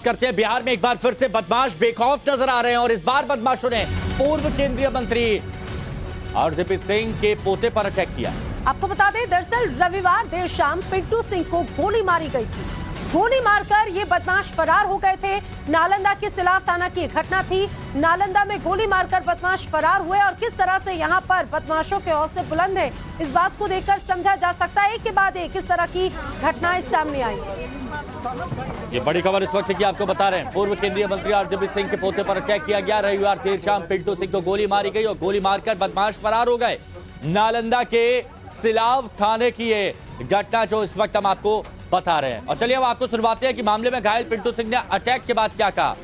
करते हैं। बिहार में एक बार फिर से बदमाश बेखौफ नजर आ रहे हैं और इस बार बदमाशों ने पूर्व केंद्रीय मंत्री आरसीपी सिंह के पोते पर अटैक किया। आपको बता दें, दरअसल रविवार देर शाम पिंटू सिंह को गोली मारी गई थी। गोली मारकर ये बदमाश फरार हो गए थे। नालंदा के सिलाव थाना की घटना थी। नालंदा में गोली मारकर बदमाश फरार हुए और किस तरह से यहाँ पर बदमाशों के हौसले बुलंद हैं, इस बात को देखकर समझा जा सकता है एक के बाद एक किस तरह की घटनाएं सामने आई। ये बड़ी खबर इस वक्त की आपको बता रहे हैं। पूर्व केंद्रीय मंत्री आरसीपी सिंह के पोते पर अटैक किया गया। रविवार देर शाम पिंटू सिंह को गोली मारी गई और गोली मारकर बदमाश फरार हो गए। नालंदा के सिलाव थाने की ये घटना जो इस वक्त हम आपको बता रहे हैं। और चलिए अब आपको सुनवाते हैं कि मामले में घायल पिंटू सिंह ने अटैक के बाद क्या कहा।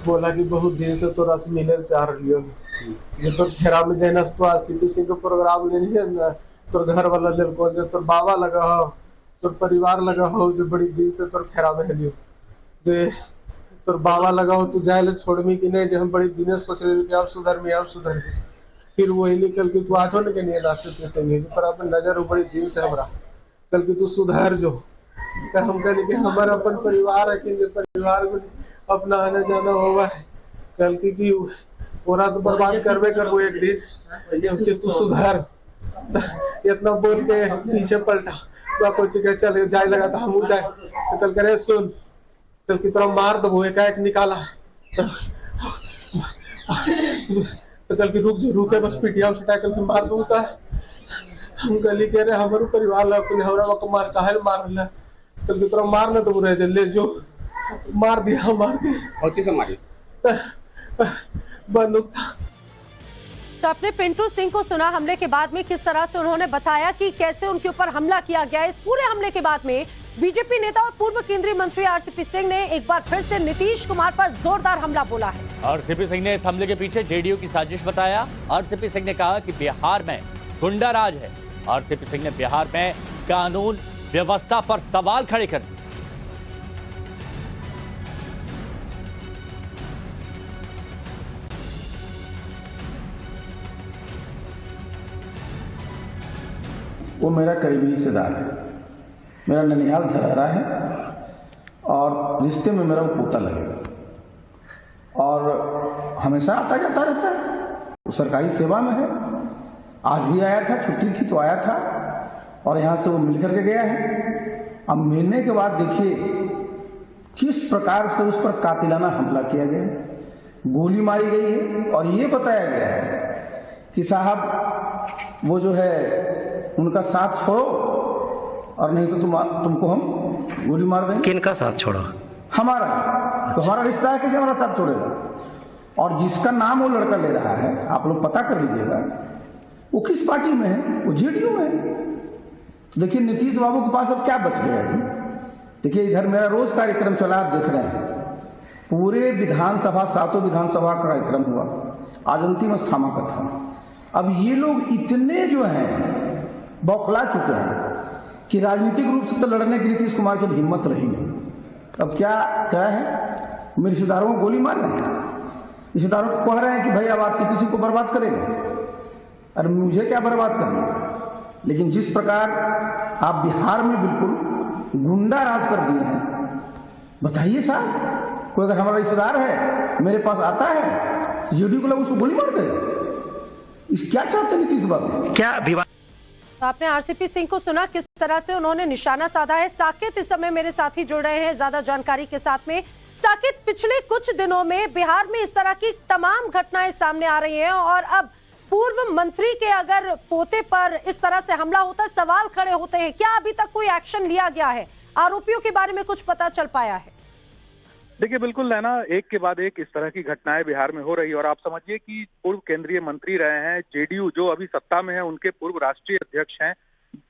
बोला कि बहुत दिन से तो रस मिले चाह रही हो, ये तो फेरा में देना तो आरसीपी सिंह का प्रोग्राम लेनी है ना, तो घर वाला दिल को जो तो बाबा लगा हो, तो परिवार लगा हो, जो बड़ी दिन से तो फेरा में लियो जे तो बाबा लगा हो तो जाए ले छोड़ मी कि नहीं, जो हम बड़ी दिन सोच रहे कि अब सुधर में, अब सुधर में, फिर वही निकल के तू आज हो ना कि नहीं आरसीपी सिंह पर अपन नजर बड़ी दिन से हमरा कल की तू सुधार जो हम कहते कि हमारा अपन परिवार है कि परिवार को अपना आना जाना होगा कल की पूरा तो बर्बाद करवे करो एक दिन, तू सुधार इतना बोल के पीछे पलटा तो कुछ के चले जाए लगा था हम जाए तो कल करे सुन कल की तरह मार दो एक निकाला तो कल की रुके बस पीटिया से कल की मार दू था हम गली कह रहे हमारे परिवार अपने हमरा को मार काहे मार रहा तो की तरह मारना तो रहे ले जो मार दिया मार के और चीज मारी बंदूक था। तो आपने पिंटू सिंह को सुना हमले के बाद में किस तरह से उन्होंने बताया कि कैसे उनके ऊपर हमला किया गया। इस पूरे हमले के बाद में बीजेपी नेता और पूर्व केंद्रीय मंत्री आरसीपी सिंह ने एक बार फिर से नीतीश कुमार पर जोरदार हमला बोला है। आरसीपी सिंह ने इस हमले के पीछे जेडीयू की साजिश बताया। आरसीपी सिंह ने कहा कि बिहार में गुंडा राज है। आरसीपी सिंह ने बिहार में कानून व्यवस्था पर सवाल खड़े कर दिए। वो मेरा करीबी रिश्तेदार है, मेरा ननिहाल धरारा है और रिश्ते में मेरा वो पोता लगेगा और हमेशा आता जाता रहता है। वो सरकारी सेवा में है, आज भी आया था, छुट्टी थी तो आया था और यहाँ से वो मिल करके गया है। अब मिलने के बाद देखिए किस प्रकार से उस पर कातिलाना हमला किया गया, गोली मारी गई है और ये बताया गया है कि साहब वो जो है उनका साथ छोड़ो और नहीं तो तुमको हम गोली मार देंगे। किनका साथ छोड़ो? हमारा। तो हमारा रिश्ता है, कैसे हमारा साथ छोड़ेगा? और जिसका नाम वो लड़का ले रहा है आप लोग पता कर लीजिएगा वो किस पार्टी में है, वो जेडीयू में है। तो देखिए नीतीश बाबू के पास अब क्या बच गया जी। देखिए इधर मेरा रोज कार्यक्रम चला, आप देख रहे हैं पूरे विधानसभा, 7 विधानसभा का कार्यक्रम हुआ, आज अंतिम स्थामा का था। अब ये लोग इतने जो हैं बौखला चुके हैं कि राजनीतिक रूप से तो लड़ने की नीतीश कुमार की हिम्मत रही नहीं। अब क्या है, मेरे रिश्तेदारों को गोली मार रहे हैं, रिश्तेदारों को कह रहे हैं कि भाई अब आरसीपी सिंह को बर्बाद करेंगे। अरे मुझे क्या बर्बाद करना। लेकिन जिस प्रकार आप बिहार में बिल्कुल गुंडा राज कर दिए हैं, बताइए साहब, कोई अगर हमारा रिश्तेदार है मेरे पास आता है जेडीयू को लोग उसको गोली मार दे, इस क्या चाहते हैं नीतीश बाबू? क्या तो आपने आरसीपी सिंह को सुना किस तरह से उन्होंने निशाना साधा है। साकेत इस समय मेरे साथी जुड़ रहे हैं ज्यादा जानकारी के साथ में। साकेत, पिछले कुछ दिनों में बिहार में इस तरह की तमाम घटनाएं सामने आ रही हैं और अब पूर्व मंत्री के अगर पोते पर इस तरह से हमला होता है, सवाल खड़े होते हैं। क्या अभी तक कोई एक्शन लिया गया है? आरोपियों के बारे में कुछ पता चल पाया है? देखिए बिल्कुल है ना, एक के बाद एक इस तरह की घटनाएं बिहार में हो रही है और आप समझिए कि पूर्व केंद्रीय मंत्री रहे हैं, जेडीयू जो अभी सत्ता में है उनके पूर्व राष्ट्रीय अध्यक्ष हैं,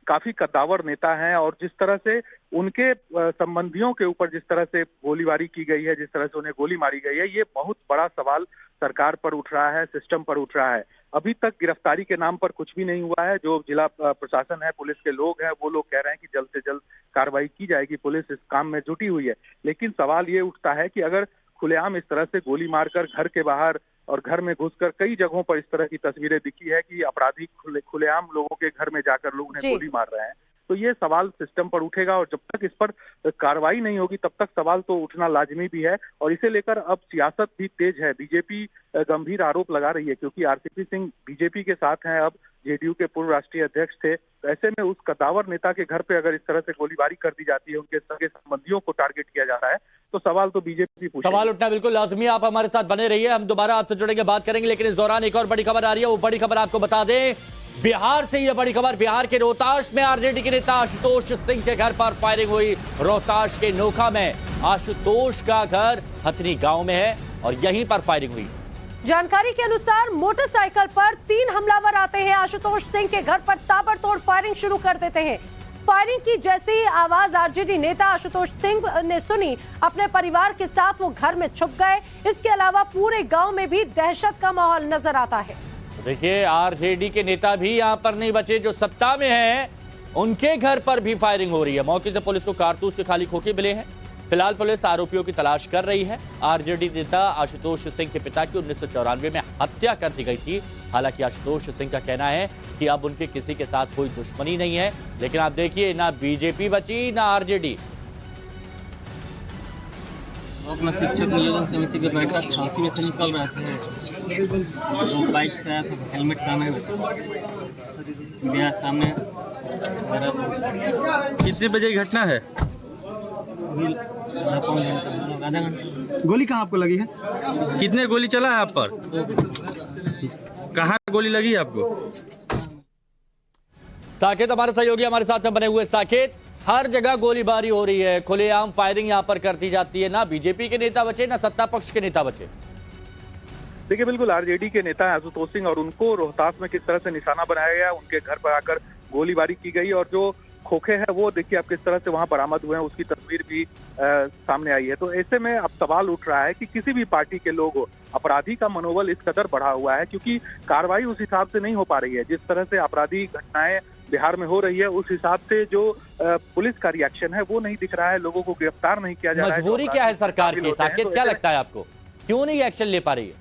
काफी कद्दावर नेता हैं और जिस तरह से उनके संबंधियों के ऊपर जिस तरह से गोलीबारी की गई है, जिस तरह से उन्हें गोली मारी गई है, ये बहुत बड़ा सवाल सरकार पर उठ रहा है, सिस्टम पर उठ रहा है। अभी तक गिरफ्तारी के नाम पर कुछ भी नहीं हुआ है। जो जिला प्रशासन है, पुलिस के लोग हैं, वो लोग कह रहे हैं कि जल्द से जल्द कार्रवाई की जाएगी, पुलिस इस काम में जुटी हुई है। लेकिन सवाल ये उठता है कि अगर खुलेआम इस तरह से गोली मारकर घर के बाहर और घर में घुसकर कई जगहों पर इस तरह की तस्वीरें दिखी है कि अपराधी खुलेआम लोगों के घर में जाकर लोग उन्हें गोली मार रहे हैं, तो ये सवाल सिस्टम पर उठेगा और जब तक इस पर कार्रवाई नहीं होगी तब तक सवाल तो उठना लाजमी भी है। और इसे लेकर अब सियासत भी तेज है। बीजेपी गंभीर आरोप लगा रही है क्योंकि आरसीपी सिंह बीजेपी के साथ हैं, अब जेडीयू के पूर्व राष्ट्रीय अध्यक्ष थे। तो ऐसे में उस कद्दावर नेता के घर पे अगर इस तरह से गोलीबारी कर दी जाती है, उनके सगे संबंधियों को टारगेट किया जा रहा है, तो सवाल तो बीजेपी पूछेगी। सवाल उठना बिल्कुल लाजमी। आप हमारे साथ बने रहिए, हम दोबारा आपसे जुड़ेंगे, बात करेंगे। लेकिन इस दौरान एक और बड़ी खबर आ रही है। वो बड़ी खबर आपको बता दें, बिहार से यह बड़ी खबर। बिहार के रोहतास में आरजेडी के नेता आशुतोष सिंह के घर पर फायरिंग हुई। रोहतास के नोखा में आशुतोष का घर हथनी गांव में है और यहीं पर फायरिंग हुई। जानकारी के अनुसार मोटरसाइकिल पर 3 हमलावर आते हैं, आशुतोष सिंह के घर पर ताबड़तोड़ फायरिंग शुरू कर देते हैं। फायरिंग की जैसी आवाज आरजेडी नेता आशुतोष सिंह ने सुनी, अपने परिवार के साथ वो घर में छुप गए। इसके अलावा पूरे गांव में भी दहशत का माहौल नजर आता है। देखिए, आरजेडी के नेता भी यहां पर नहीं बचे, जो सत्ता में हैं उनके घर पर भी फायरिंग हो रही है। मौके से पुलिस को कारतूस के खाली खोखे मिले हैं। फिलहाल पुलिस आरोपियों की तलाश कर रही है। आरजेडी नेता आशुतोष सिंह के पिता की 1994 में हत्या कर दी गई थी। हालांकि आशुतोष सिंह का कहना है कि अब उनके किसी के साथ कोई दुश्मनी नहीं है। लेकिन आप देखिए, ना बीजेपी बची ना आरजेडी। अपना शिक्षक नियोजन समिति के बैठक फांसी में से निकल रहे थे। लोग बाइक से आया, सब हेलमेट पहने हुए थे। मेरा सामने मेरा कितने बजे घटना है? आधा घंटा। गोली कहाँ आपको लगी है? कितने गोली चला है आप पर? कहाँ गोली लगी है आपको? साकेत हमारे सहयोगी हमारे साथ में बने हुए। साकेत, हर जगह गोलीबारी हो रही है, खुलेआम फायरिंग यहां पर कर दी जाती है। ना बीजेपी के नेता बचे ना सत्ता पक्ष के नेता बचे। देखिए, बिल्कुल आरजेडी के नेता आशुतोष सिंह और उनको रोहतास में किस तरह से निशाना बनाया गया, उनके घर पर आकर गोलीबारी की गई और जो खोखे हैं वो देखिए आप किस तरह से वहां बरामद हुए हैं, उसकी तस्वीर भी सामने आई है। तो ऐसे में अब सवाल उठ रहा है कि किसी भी पार्टी के लोग हो, अपराधी का मनोबल इस कदर बढ़ा हुआ है क्योंकि कार्रवाई उस हिसाब से नहीं हो पा रही है। जिस तरह से आपराधी घटनाएं बिहार में हो रही है, उस हिसाब से जो पुलिस का रिएक्शन है वो नहीं दिख रहा है, लोगों को गिरफ्तार नहीं किया जा रहा है। मजबूरी क्या है सरकार की? साकेत, क्या लगता है आपको, क्यों नहीं एक्शन ले पा रही है?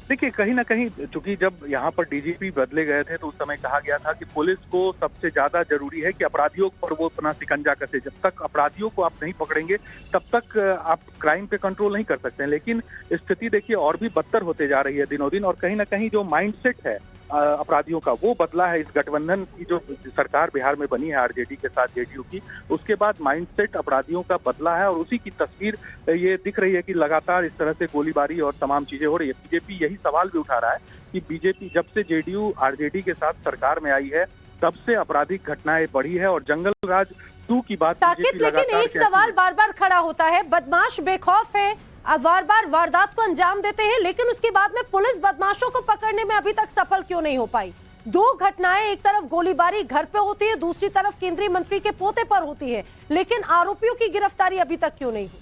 देखिए, कहीं ना कहीं चूंकि जब यहाँ पर डीजीपी बदले गए थे तो उस समय कहा गया था कि पुलिस को सबसे ज्यादा जरूरी है कि अपराधियों पर वो अपना शिकंजा कसे। जब तक अपराधियों को आप नहीं पकड़ेंगे तब तक आप क्राइम पे कंट्रोल नहीं कर सकते हैं। लेकिन स्थिति देखिए और भी बदतर होते जा रही है दिनों दिन और कहीं ना कहीं जो माइंडसेट है अपराधियों का वो बदला है। इस गठबंधन की जो सरकार बिहार में बनी है आरजेडी के साथ जेडीयू की, उसके बाद माइंडसेट अपराधियों का बदला है और उसी की तस्वीर ये दिख रही है कि लगातार इस तरह से गोलीबारी और तमाम चीजें हो रही है। बीजेपी यही सवाल भी उठा रहा है कि बीजेपी जब से जेडीयू आरजेडी के साथ सरकार में आई है तब से आपराधिक घटनाएं बढ़ी है और जंगल राज 2 की बात। साकेत, लेकिन एक सवाल बार बार खड़ा होता है, बदमाश बेखौफ है, बार बार वारदात को अंजाम देते हैं, लेकिन उसके बाद में पुलिस बदमाशों को पकड़ने में अभी तक सफल क्यों नहीं हो पाई? 2 घटनाएं, एक तरफ गोलीबारी घर पे होती है, दूसरी तरफ केंद्रीय मंत्री के पोते पर होती है, लेकिन आरोपियों की गिरफ्तारी अभी तक क्यों नहीं हुई?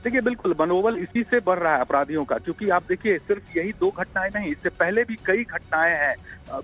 देखिए, बिल्कुल मनोबल इसी से बढ़ रहा है अपराधियों का, क्योंकि आप देखिए सिर्फ यही 2 घटनाएं नहीं, इससे पहले भी कई घटनाएं हैं।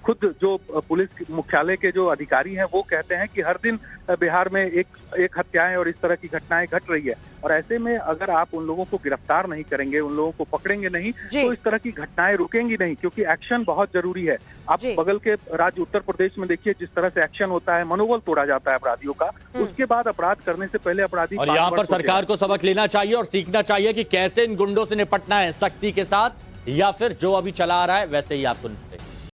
खुद जो पुलिस मुख्यालय के जो अधिकारी हैं वो कहते हैं कि हर दिन बिहार में एक हत्याएं और इस तरह की घटनाएं घट रही है और ऐसे में अगर आप उन लोगों को गिरफ्तार नहीं करेंगे, उन लोगों को पकड़ेंगे नहीं तो इस तरह की घटनाएं रुकेंगी नहीं, क्योंकि एक्शन बहुत जरूरी है। आप बगल के राज्य उत्तर प्रदेश में देखिए जिस तरह से एक्शन होता है, मनोबल तोड़ा जाता है अपराधियों का, उसके बाद अपराध करने से पहले अपराधी। और यहाँ पर सरकार को सबक लेना चाहिए और सीखना चाहिए कि कैसे इन गुंडों से निपटना है, सख्ती के साथ या फिर जो अभी चला आ रहा है वैसे ही आपको